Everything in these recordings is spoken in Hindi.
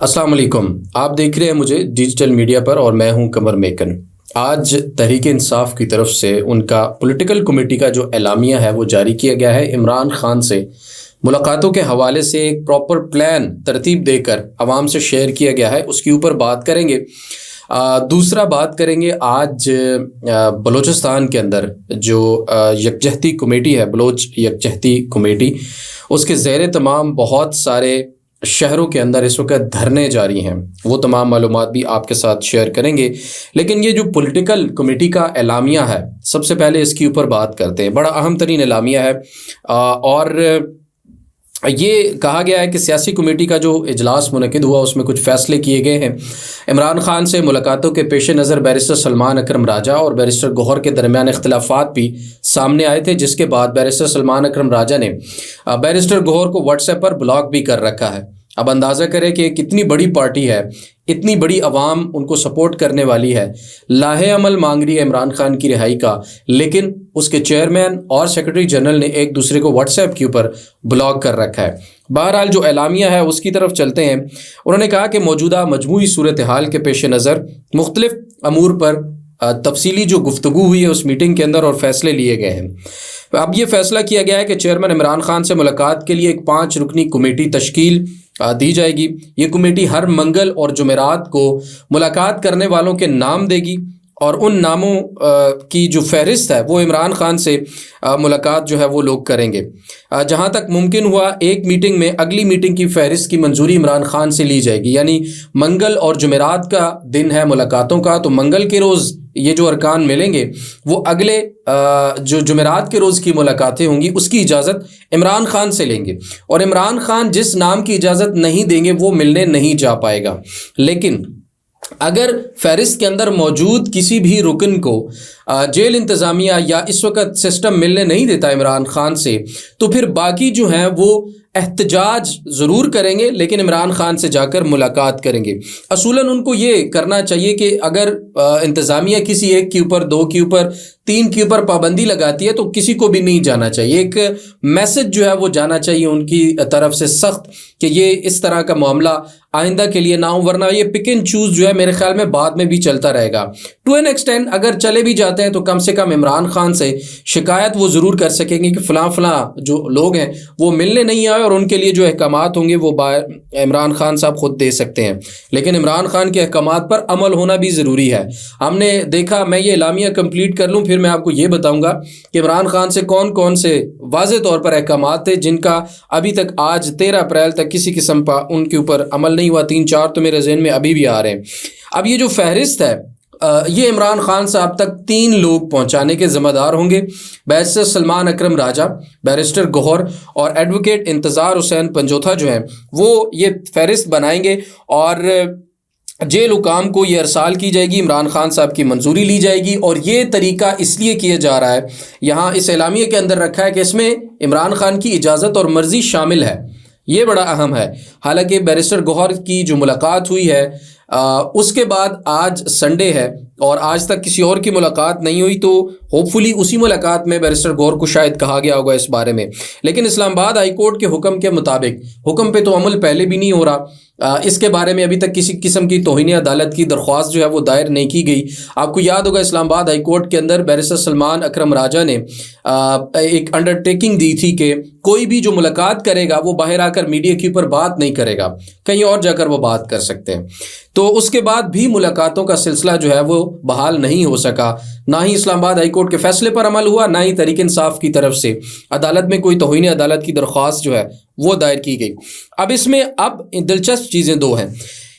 अस्सलाम वालेकुम। आप देख रहे हैं मुझे डिजिटल मीडिया पर और मैं हूं कमर मेकन। आज तहरीक इंसाफ की तरफ से उनका पॉलिटिकल कमेटी का जो एलामिया है वो जारी किया गया है। इमरान खान से मुलाकातों के हवाले से एक प्रॉपर प्लान तरतीब देकर आवाम से शेयर किया गया है, उसके ऊपर बात करेंगे। दूसरा बात करेंगे आज बलूचिस्तान के अंदर जो यकजहती कमेटी है, बलोच यकजहती कमेटी, उसके ज़ेर तमाम बहुत सारे शहरों के अंदर इस वक्त धरने जारी हैं। वो तमाम मालूमात भी आपके साथ शेयर करेंगे। लेकिन ये जो पॉलिटिकल कमेटी का एलामिया है, सबसे पहले इसके ऊपर बात करते हैं। बड़ा अहम तरीन एलामिया है और ये कहा गया है कि सियासी कमेटी का जो इजलास मुनक़िद हुआ उसमें कुछ फ़ैसले किए गए हैं। इमरान खान से मुलाकातों के पेश नज़र बैरिस्टर सलमान अकरम राजा और बैरिस्टर गौहर के दरमियान इख्तिलाफ़ात भी सामने आए थे, जिसके बाद बैरिस्टर सलमान अकरम राजा ने बैरिस्टर गौहर को व्हाट्सएप पर ब्लॉक भी कर रखा है। अब अंदाज़ा करें कि कितनी बड़ी पार्टी है, इतनी बड़ी आवाम उनको सपोर्ट करने वाली है, लाहे अमल मांग रही है इमरान खान की रिहाई का, लेकिन उसके चेयरमैन और सेक्रेटरी जनरल ने एक दूसरे को व्हाट्सएप के ऊपर ब्लॉक कर रखा है। बहरहाल जो एलामिया है उसकी तरफ चलते हैं। उन्होंने कहा कि मौजूदा मजमूई सूरत हाल के पेश नज़र मुख्तलिफ अमूर पर तफसीली जो गुफ्तगू हुई है उस मीटिंग के अंदर और फैसले लिए गए हैं। अब ये फैसला किया गया है कि चेयरमैन इमरान खान से मुलाकात के लिए एक 5 रुकनी कमेटी तश्कील दी जाएगी। ये कमेटी हर मंगल और जुमेरात को मुलाकात करने वालों के नाम देगी और उन नामों की जो फहरिस्त है वो इमरान खान से मुलाकात जो है वो लोग करेंगे। जहाँ तक मुमकिन हुआ एक मीटिंग में अगली मीटिंग की फहरिस्त की मंजूरी इमरान खान से ली जाएगी। यानी मंगल और जुमेरात का दिन है मुलाकातों का, तो मंगल के रोज़ ये जो अरकान मिलेंगे वो अगले जो जुमेरात के रोज़ की मुलाकातें होंगी उसकी इजाज़त इमरान खान से लेंगे और इमरान खान जिस नाम की इजाज़त नहीं देंगे वो मिलने नहीं जा पाएगा। लेकिन अगर फहरिस्त के अंदर मौजूद किसी भी रुकन को जेल इंतज़ामिया या इस वक्त सिस्टम मिलने नहीं देता इमरान खान से, तो फिर बाकी जो हैं वो एहतजाज ज़रूर करेंगे लेकिन इमरान खान से जाकर मुलाकात करेंगे। असूलन उनको ये करना चाहिए कि अगर इंतज़ामिया किसी एक के ऊपर, 2 के ऊपर, 3 के ऊपर पाबंदी लगाती है तो किसी को भी नहीं जाना चाहिए। एक मैसेज जो है वो जाना चाहिए उनकी तरफ से सख्त कि ये इस तरह का मामला आइंदा के लिए ना हो, वरना ये पिक एंड चूज़ जो है मेरे ख्याल में बाद में भी चलता रहेगा। टू एन एक्सटेंड अगर चले भी जाते हैं तो कम से कम इमरान खान से शिकायत वो ज़रूर कर सकेंगे कि फ़लाँ जो लोग हैं वो मिलने नहीं आए और उनके लिए जो अहकामात होंगे वो इमरान खान साहब खुद दे सकते हैं। लेकिन इमरान खान के अहकामात पर अमल होना भी ज़रूरी है। हमने देखा, मैं ये एलामिया कंप्लीट कर लूँ फिर मैं आपको ये बताऊँगा कि इमरान खान से कौन कौन से वाज़े तौर पर अहकामात थे जिनका अभी तक आज 13 अप्रैल तक किसी किस्म का उनके ऊपर अमल नहीं हुआ। 3-4 तो मेरे ज़हन में अभी भी आ रहे हैं। अब ये जो फहरिस्त है ये इमरान खान साहब तक 3 लोग पहुंचाने के ज़िम्मेदार होंगे। बैरिस्टर सलमान अकरम राजा, बैरिस्टर गौहर और एडवोकेट इंतज़ार हुसैन पंजोथा जो हैं वो ये फहरिस्त बनाएंगे और जेल हुकाम को ये अरसाल की जाएगी। इमरान खान साहब की मंजूरी ली जाएगी और ये तरीका इसलिए किया जा रहा है, यहाँ इस एलामिया के अंदर रखा है कि इसमें इमरान खान की इजाज़त और मर्ज़ी शामिल है। ये बड़ा अहम है। हालांकि बैरिस्टर गौहर की जो मुलाकात हुई है उसके बाद आज संडे है और आज तक किसी और की मुलाकात नहीं हुई, तो होपफुली उसी मुलाकात में बैरिस्टर गौहर को शायद कहा गया होगा इस बारे में। लेकिन इस्लामाबाद हाई कोर्ट के हुक्म के मुताबिक, हुक्म पे तो अमल पहले भी नहीं हो रहा, इसके बारे में अभी तक किसी किस्म की तौहीन अदालत की दरख्वास्त जो है वो दायर नहीं की गई। आपको याद होगा इस्लामाबाद हाई कोर्ट के अंदर बैरिस्टर सलमान अकरम राजा ने एक अंडरटेकिंग दी थी कि कोई भी जो मुलाकात करेगा वो बाहर आकर मीडिया के ऊपर बात नहीं करेगा, कहीं और जाकर वो बात कर सकते हैं। तो उसके बाद भी मुलाकातों का सिलसिला जो है वो बहाल नहीं हो सका। ना ही इस्लामाबाद हाई कोर्ट के फैसले पर अमल हुआ, ना ही तहरीक इंसाफ की तरफ से अदालत में कोई तौहीन अदालत की दरख्वास्त जो है वो दायर की गई। अब इसमें अब दिलचस्प चीज़ें 2 हैं।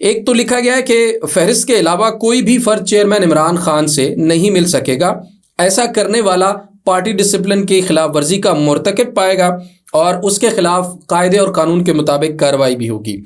एक तो लिखा गया है कि फहरिस्त के अलावा कोई भी फ़र्द चेयरमैन इमरान खान से नहीं मिल सकेगा। ऐसा करने वाला पार्टी डिसिप्लिन की खिलाफ वर्जी का मुर्तकिब पाएगा और उसके खिलाफ कायदे और कानून के मुताबिक कार्रवाई भी होगी।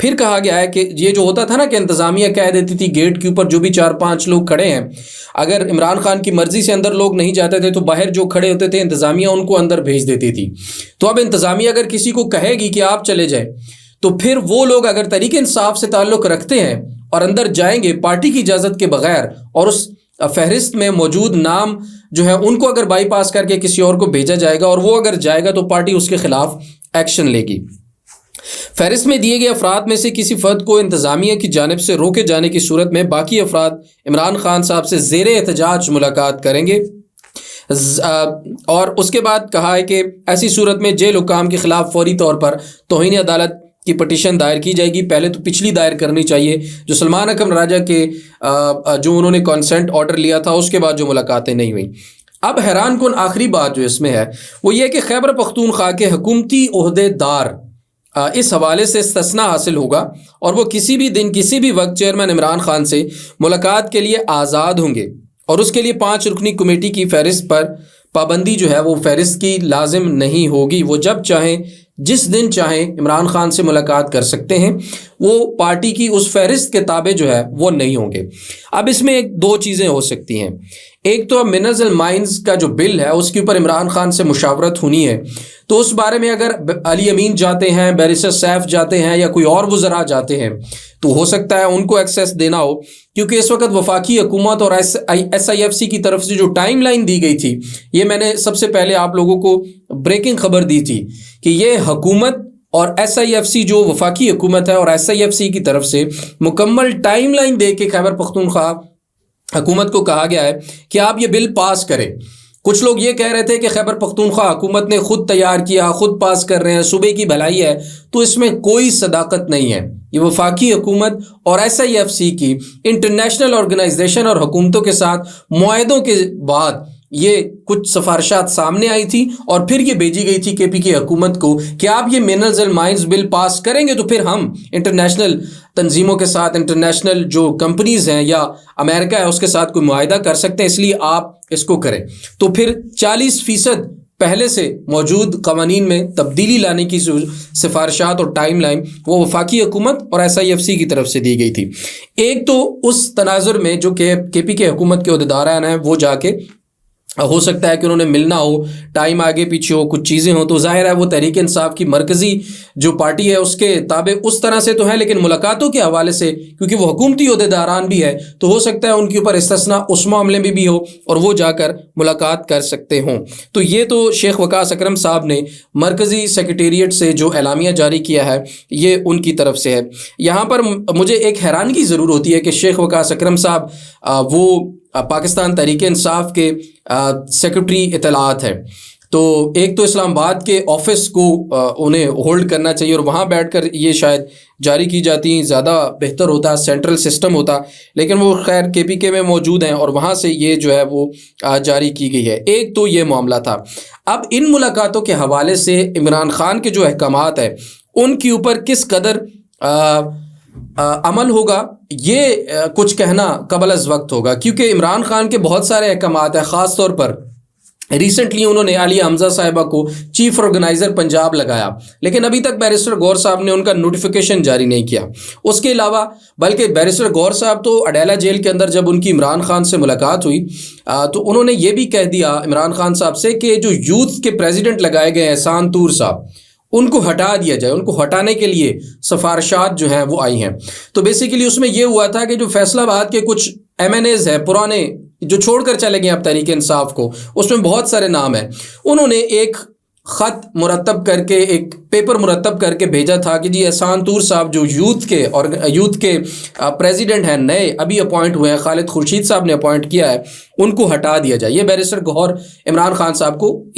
फिर कहा गया है कि ये जो होता था ना कि इंतज़ामिया कह देती थी गेट के ऊपर जो भी 4-5 लोग खड़े हैं, अगर इमरान खान की मर्ज़ी से अंदर लोग नहीं जाते थे तो बाहर जो खड़े होते थे इंतज़ामिया उनको अंदर भेज देती थी। तो अब इंतज़ामिया अगर किसी को कहेगी कि आप चले जाए तो फिर वो लोग अगर तहरीक इंसाफ से ताल्लुक़ रखते हैं और अंदर जाएंगे पार्टी की इजाज़त के बगैर और उस फहरिस्त में मौजूद नाम जो है उनको अगर बाईपास करके किसी और को भेजा जाएगा और वो अगर जाएगा तो पार्टी उसके खिलाफ एक्शन लेगी। फहरिस्त में दिए गए अफराद में से किसी फ़र्द को इंतज़ामिया की जानिब से रोके जाने की सूरत में बाकी अफराद इमरान खान साहब से ज़ेरे एहतजाज मुलाकात करेंगे। और उसके बाद कहा है कि ऐसी सूरत में जेल हुक्काम के ख़िलाफ़ फौरी तौर पर तौहीन अदालत की पटिशन दायर की जाएगी। पहले तो पिछली दायर करनी चाहिए जो सलमान अकरम राजा के जो उन्होंने कॉन्सेंट ऑर्डर लिया था, उसके बाद जो मुलाकातें नहीं हुई। अब हैरान कुन आखिरी बात जो इसमें है वो ये कि खैबर पख्तूनख्वा के हुकूमती ओहदेदार इस हवाले से इस्तिस्ना हासिल होगा और वो किसी भी दिन किसी भी वक्त चेयरमैन इमरान खान से मुलाकात के लिए आज़ाद होंगे और उसके लिए 5 रुकनी कमेटी की फहरिस्त पर पाबंदी जो है वो फहरिस्त की लाजिम नहीं होगी। वो जब चाहें जिस दिन चाहें इमरान खान से मुलाकात कर सकते हैं। वो पार्टी की उस फहरिस्त के ताबे जो है वो नहीं होंगे। अब इसमें एक दो चीज़ें हो सकती हैं। एक तो अब मिनरल्स एंड माइंस का जो बिल है उसके ऊपर इमरान खान से मुशावरत होनी है, तो उस बारे में अगर अली अमीन जाते हैं, बैरिस्टर सैफ जाते हैं या कोई और वज़रा जाते हैं तो हो सकता है उनको एक्सेस देना हो, क्योंकि इस वक्त वफाकी हुकूमत और SIFC की तरफ से जो टाइम लाइन दी गई थी, ये मैंने सबसे पहले आप लोगों को ब्रेकिंग खबर दी थी कि ये हुकूमत और SIFC जो वफाकी हुकूमत है और SIFC की तरफ से मुकम्मल टाइम लाइन दे के खैबर पख्तूनख्वा हुकूमत को कहा गया है कि आप ये बिल पास करें। कुछ लोग ये कह रहे थे कि खैबर पख्तूनख्वा हुकूमत ने खुद तैयार किया, खुद पास कर रहे हैं, सुबह की भलाई है, तो इसमें कोई सदाकत नहीं है। ये वफाकी हुकूमत और SIFC की इंटरनेशनल ऑर्गेनाइजेशन और हुकूमतों के साथ मुआहदों के बाद ये कुछ सिफारिशात सामने आई थी और फिर ये भेजी गई थी KPK हुकूमत को कि आप ये minerals and mines bill pass करेंगे तो फिर हम इंटरनेशनल तंजीमों के साथ, इंटरनेशनल जो कंपनीज़ हैं या अमेरिका है उसके साथ कोई मुआहदा कर सकते हैं, इसलिए आप इसको करें। तो फिर 40% पहले से मौजूद कवानीन में तब्दीली लाने की सिफारिशात और टाइम लाइन वो वफाकी हुकूमत और SIFC की तरफ से दी गई थी। एक तो उस तनाजुर में जो KPK हुकूमत के अहदेदारान हैं वो जाके हो सकता है कि उन्होंने मिलना हो, टाइम आगे पीछे हो, कुछ चीज़ें हो, तो जाहिर है वो तहरीक इंसाफ की मरकज़ी जो पार्टी है उसके ताबे उस तरह से तो है, लेकिन मुलाकातों के हवाले से क्योंकि वो हुकूमती ओहदेदारान भी है तो हो सकता है उनके ऊपर इस्तिस्ना उस मामले में भी हो और वो जाकर मुलाकात कर सकते हों। तो ये तो शेख वकास अकरम साहब ने मरकज़ी सेक्रेटेरिएट से जो एलामिया जारी किया है ये उनकी तरफ से है। यहाँ पर मुझे एक हैरानगी ज़रूर होती है कि शेख वकास अकरम साहब वो पाकिस्तान तहरीक इंसाफ के सेक्रेटरी इत्तलात है, तो एक तो इस्लामाबाद के ऑफिस को उन्हें होल्ड करना चाहिए और वहाँ बैठकर ये शायद जारी की जाती ज़्यादा बेहतर होता, सेंट्रल सिस्टम होता, लेकिन वो खैर KPK में मौजूद हैं और वहाँ से ये जो है वो जारी की गई है। एक तो ये मामला था। अब इन मुलाकातों के हवाले से इमरान खान के जो अहकामात है उनके ऊपर किस कदर अमल होगा ये कुछ कहना कबल अज़ वक्त होगा, क्योंकि इमरान खान के बहुत सारे अहकामात हैं। ख़ास तौर पर रिसेंटली उन्होंने आलिया हमज़ा साहिबा को चीफ ऑर्गेनाइज़र पंजाब लगाया, लेकिन अभी तक बैरिस्टर गौर साहब ने उनका नोटिफिकेशन जारी नहीं किया। उसके अलावा बल्कि बैरिस्टर गौर साहब तो अडेला जेल के अंदर जब उनकी इमरान खान से मुलाकात हुई तो उन्होंने ये भी कह दिया इमरान खान साहब से कि जो यूथ के प्रेसिडेंट लगाए गए एहसान तूर साहब उनको हटा दिया जाए, उनको हटाने के लिए सिफारिशात जो हैं वो आई हैं। तो बेसिकली उसमें ये हुआ था कि जो फैसलाबाद के कुछ MNAs हैं पुराने जो छोड़कर चले गए अब तहरीक इंसाफ को, उसमें बहुत सारे नाम हैं, उन्होंने एक ख़त मुरतब करके, एक पेपर मुरतब करके भेजा था कि जी एहसान तूर साहब जो यूथ के प्रेसिडेंट हैं, नए अभी अपॉइंट हुए हैं, खालिद खुर्शीद साहब ने अपॉइंट किया है, उनको हटा दिया जाए। ये बैरिस्टर गौहर इमरान खान साहब को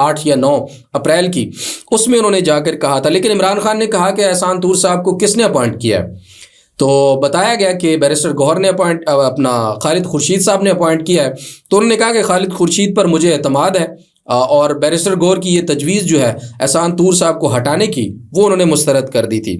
8 या 9 अप्रैल की, उसमें उन्होंने जाकर कहा था। लेकिन इमरान खान ने कहा कि एहसान तूर साहब को किसने अपॉइंट किया है, तो बताया गया कि बैरिस्टर गौहर ने अपना खालिद खुर्शीद साहब ने अपॉइंट किया है। तो उन्होंने कहा कि खालिद खुर्शीद पर मुझे एतमाद है और बैरिस्टर गौहर की ये तजवीज़ जो है एहसान तूर साहब को हटाने की वो उन्होंने मुस्तरद कर दी थी।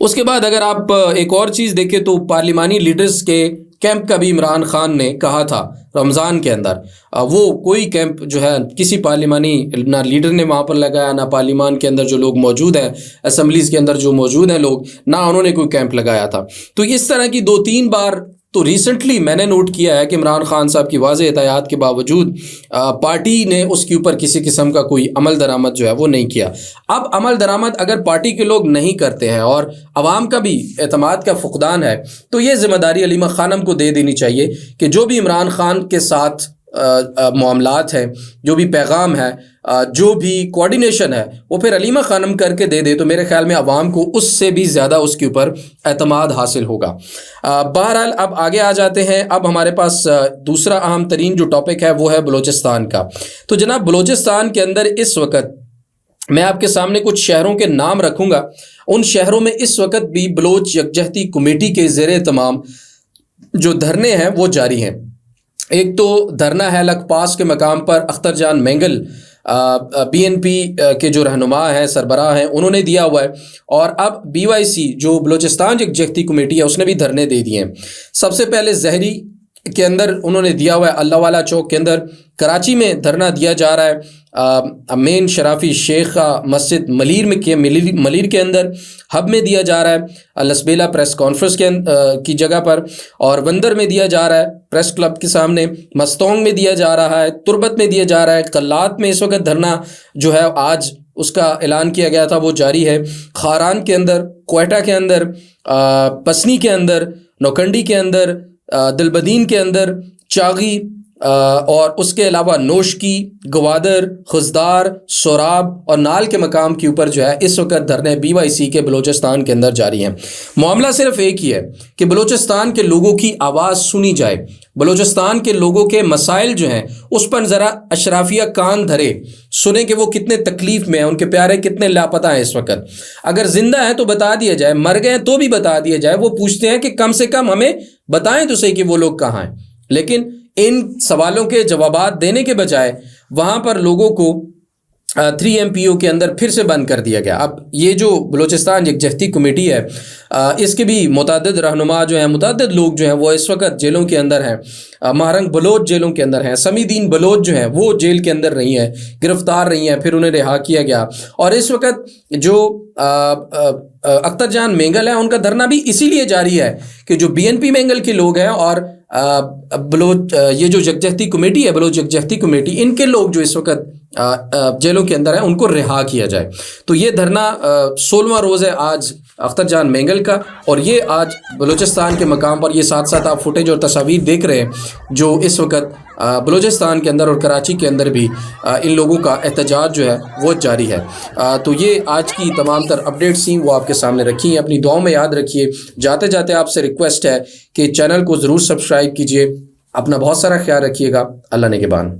उसके बाद अगर आप एक और चीज़ देखें तो पार्लिमानी लीडर्स के कैंप का भी इमरान खान ने कहा था रमज़ान के अंदर, वो कोई कैंप जो है किसी पार्लिमानी ना लीडर ने वहाँ पर लगाया, ना पार्लिमान के अंदर जो लोग मौजूद हैं, असम्बलीज़ के अंदर जो मौजूद हैं लोग, ना उन्होंने कोई कैंप लगाया था। तो इस तरह की 2-3 बार तो रिसेंटली मैंने नोट किया है कि इमरान खान साहब की वाज़ेह हिदायत के बावजूद पार्टी ने उसके ऊपर किसी किस्म का कोई अमल दरामद जो है वो नहीं किया। अब अमल दरामद अगर पार्टी के लोग नहीं करते हैं और अवाम का भी एतमाद का फुकदान है तो ये ज़िम्मेदारी अलीमा खानम को दे देनी चाहिए कि जो भी इमरान खान के साथ मामलात हैं, जो भी पैगाम है, जो भी कोऑर्डिनेशन है, वो फिर अलीमा खानम करके दे दे तो मेरे ख्याल में आवाम को उससे भी ज़्यादा उसके ऊपर एतमाद हासिल होगा। बहरहाल अब आगे आ जाते हैं। अब हमारे पास दूसरा अहम तरीन जो टॉपिक है वो है बलूचिस्तान का। तो जनाब, बलूचिस्तान के अंदर इस वक्त मैं आपके सामने कुछ शहरों के नाम रखूंगा। उन शहरों में इस वक्त भी बलोच यकजहती कमेटी के ज़ेरे तमाम जो धरने हैं वो जारी हैं। एक तो धरना है लखपास के मकाम पर अख्तर जान मेंगल BNP के जो रहनुमा हैं, सरबराह हैं, उन्होंने दिया हुआ है। और अब BYC जो बलूचिस्तान यकजहती कमेटी है उसने भी धरने दे दिए हैं। सबसे पहले जहरी के अंदर उन्होंने दिया हुआ है, अल्लाह वाला चौक के अंदर। कराची में धरना दिया जा रहा है मेन शराफी शेख मस्जिद मलीर के अंदर। हब में दिया जा रहा है लसबेला प्रेस कॉन्फ्रेंस की जगह पर, और बंदर में दिया जा रहा है प्रेस क्लब के सामने, मस्तोंग में दिया जा रहा है, तुरबत में दिया जा रहा है, कल्लात में इस वक्त धरना जो है आज उसका ऐलान किया गया था वो जारी है। खारान के अंदर, क्वेटा के अंदर, पसनी के अंदर, नौकंडी के अंदर, दिलबदीन के अंदर, चागी और उसके अलावा नोशकी, गवादर, खुजदार, सोराब और नाल के मकाम के ऊपर जो है इस वक्त धरने BYC के बलूचिस्तान के अंदर जारी हैं। मामला सिर्फ एक ही है कि बलूचिस्तान के लोगों की आवाज़ सुनी जाए, बलूचिस्तान के लोगों के मसाइल जो हैं उस पर ज़रा अशराफिया कान धरे, सुने कि वो कितने तकलीफ़ में हैं, उनके प्यारे कितने लापता हैं इस वक्त। अगर ज़िंदा हैं तो बता दिया जाए, मर गए तो भी बता दिया जाए। वो पूछते हैं कि कम से कम हमें बताएं तो सही कि वो लोग कहाँ हैं। लेकिन इन सवालों के जवाबात देने के बजाय वहाँ पर लोगों को 3MPO के अंदर फिर से बंद कर दिया गया। अब ये जो बलूचिस्तान यकजहती कमेटी है इसके भी मुतअद्दिद रहनुमा जो हैं, मुतअद्दिद लोग जो हैं वो इस वक्त जेलों के अंदर हैं। महरंग बलोच जेलों के अंदर हैं। समीदीन बलोच जो हैं वो जेल के अंदर रही हैं, गिरफ्तार रही हैं, फिर उन्हें रिहा किया गया। और इस वक्त जो अख्तर जान मेंगल है उनका धरना भी इसीलिए जारी है कि जो BNP मेंगल के लोग हैं और बलोच ये जो यकजहती कमेटी है, बलोच यकजहती कमेटी, इनके लोग जो इस वक्त जेलों के अंदर हैं उनको रिहा किया जाए। तो ये धरना 16वां रोज़ है आज अख्तर जान मेंगल का, और ये आज बलूचिस्तान के मकाम पर, ये साथ साथ आप फुटेज और तस्वीर देख रहे हैं जो इस वक्त बलूचिस्तान के अंदर और कराची के अंदर भी इन लोगों का एहतजाज जो है वो जारी है। तो ये आज की तमाम तर अपडेट्स थी वो आपके सामने रखी हैं। अपनी दुआओं में याद रखिए। जाते जाते आपसे रिक्वेस्ट है कि चैनल को ज़रूर सब्सक्राइब कीजिए। अपना बहुत सारा ख्याल रखिएगा। अल्लाह ने के बान।